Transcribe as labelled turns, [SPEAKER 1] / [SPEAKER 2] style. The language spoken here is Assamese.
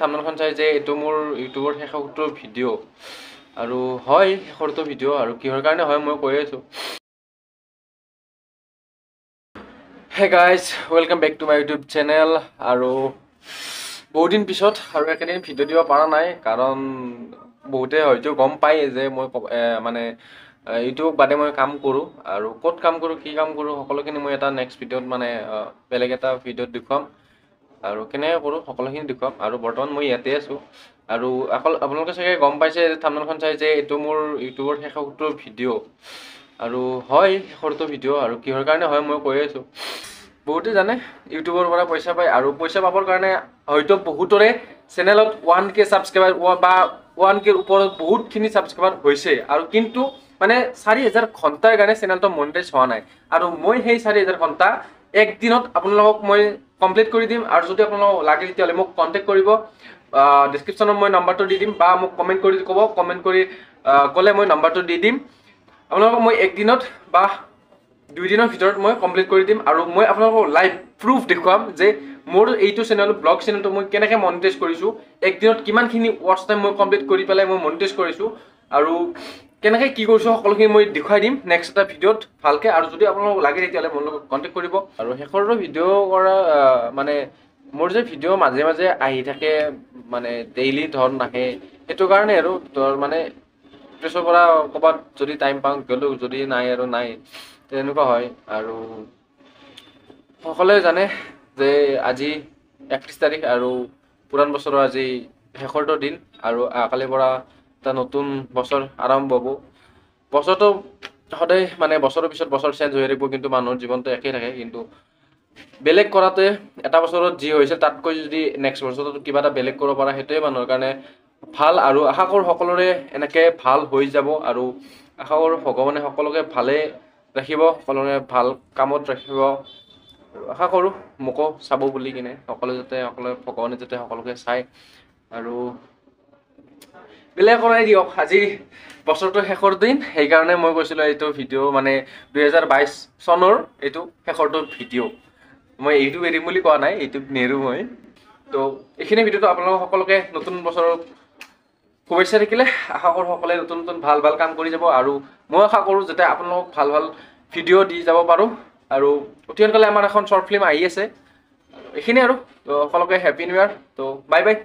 [SPEAKER 1] থাম্বনেলখন চাই যে এইটো মোৰ ইউটিউবৰ শেষৰটো ভিডিঅ' আৰু হয় শেষৰটো ভিডিঅ' আৰু কিহৰ কাৰণে হয় মই কৈ আছোঁ। Hey guys, welcome back to my YouTube channel. আৰু বহুত দিন পিছত আৰু একেদিন ভিডিঅ' দিব পৰা নাই, কাৰণ বহুতে হয়তো গম পায় যে মই মানে ইউটিউব বাদে মই কাম কৰোঁ, আৰু ক'ত কাম কৰোঁ, কি কাম কৰোঁ, সকলোখিনি মই এটা নেক্সট ভিডিঅ'ত মানে বেলেগ এটা ভিডিঅ'ত দেখুৱাম, আৰু কেনেকৈ কৰোঁ সকলোখিনি দেখুৱাম। আৰু বৰ্তমান মই ইয়াতে আছোঁ, আৰু আপোনালোকে চাগে গম পাইছে থাম্বনেলখন চাই যে এইটো মোৰ ইউটিউবৰ শেষৰটো ভিডিঅ', আৰু হয় শেষৰটো ভিডিঅ' আৰু কিহৰ কাৰণে হয় মই কৈ আছোঁ। বহুতে জানে ইউটিউবৰ পৰা পইচা পায়, আৰু পইচা পাবৰ কাৰণে হয়তো বহুতৰে চেনেলত 1K ছাবস্ক্ৰাইবাৰ বা 1Kৰ ওপৰত বহুতখিনি ছাবস্ক্ৰাইবাৰ হৈছে, আৰু কিন্তু মানে 4000 ঘণ্টাৰ কাৰণে চেনেলটো মনিটাইজ হোৱা নাই। আৰু মই সেই 4000 ঘণ্টা একদিনত আপোনালোকক মই কমপ্লিট কৰি দিম। আৰু যদি আপোনালোকক লাগে তেতিয়াহ'লে মোক কণ্টেক্ট কৰিব, ডিছক্ৰিপশ্যনত মই নাম্বাৰটো দি দিম, বা মোক কমেণ্ট কৰি ক'ব, কমেণ্ট কৰি ক'লে মই নাম্বাৰটো দি দিম। আপোনালোকক মই একদিনত বা 2 দিনৰ ভিতৰত মই কমপ্লিট কৰি দিম, আৰু মই আপোনালোকক লাইভ প্ৰুফ দেখুৱাম যে মোৰ এইটো চেনেল, ব্লগ চেনেলটো মই কেনেকৈ মনিটাইজ কৰিছোঁ, একদিনত কিমানখিনি ৱাচ টাইম মই কমপ্লিট কৰি পেলাই মই মনিটাইজ কৰিছোঁ, আৰু কেনেকৈ কি কৰিছোঁ সকলোখিনি মই দেখুৱাই দিম নেক্সট এটা ভিডিঅ'ত ভালকৈ। আৰু যদি আপোনালোকক লাগে তেতিয়াহ'লে মোৰ লগত কণ্টেক্ট কৰিব। আৰু শেষৰটো ভিডিঅ' কৰা মানে মোৰ যে ভিডিঅ' মাজে মাজে আহি থাকে, মানে ডেইলি ধৰ নাহে, সেইটো কাৰণে আৰু ধৰ মানে প্ৰেছৰ পৰা ক'ৰবাত যদি টাইম পাওঁ গ'লোঁ, যদি নাই আৰু নাই, তেনেকুৱা হয়। আৰু সকলোৱে জানে যে আজি 31 তাৰিখ, আৰু পুৰাণ বছৰৰ আজি শেষৰটো দিন, আৰু কালিৰ পৰা এটা নতুন বছৰ আৰম্ভ হ'ব। বছৰটো সদায় মানে বছৰৰ পিছত বছৰ চেঞ্জ হৈ থাকিব, কিন্তু মানুহৰ জীৱনটো একেই থাকে। কিন্তু বেলেগ কৰাটোৱে, এটা বছৰত যি হৈছে তাতকৈ যদি নেক্সট বছৰত কিবা এটা বেলেগ কৰিব পৰা, সেইটোৱে মানুহৰ কাৰণে ভাল। আৰু আশা কৰোঁ সকলোৰে এনেকৈ ভাল হৈ যাব, আৰু আশা কৰোঁ ভগৱানে সকলোকে ভালে ৰাখিব, সকলোৰে ভাল কামত ৰাখিব, আৰু আশা কৰোঁ মোকো চাব বুলি কিনে সকলোৱে ভগৱানে যাতে সকলোকে চায়। আৰু বেলেগ কৰাই দিয়ক, আজি বছৰটো শেষৰ দিন, সেইকাৰণে মই কৈছিলোঁ এইটো ভিডিঅ' মানে 2022 চনৰ এইটো শেষৰটো ভিডিঅ'। মই ইউটিউব এৰিম বুলি কোৱা নাই, ইউটিউব নেৰোঁ মই। তো এইখিনি ভিডিঅ'টো আপোনালোক সকলোকে নতুন বছৰৰ শুভেচ্ছা থাকিলে। আশা কৰোঁ সকলোৱে নতুন নতুন ভাল ভাল কাম কৰি যাব, আৰু মই আশা কৰোঁ যাতে আপোনালোকক ভাল ভাল ভিডিঅ' দি যাব পাৰোঁ। আৰু অতি সোনকালে আমাৰ এখন শ্বৰ্ট ফিল্ম আহি আছে, এইখিনিয়ে আৰু। তো সকলোকে হেপী নিউ ইয়াৰ। তো বাই বাই।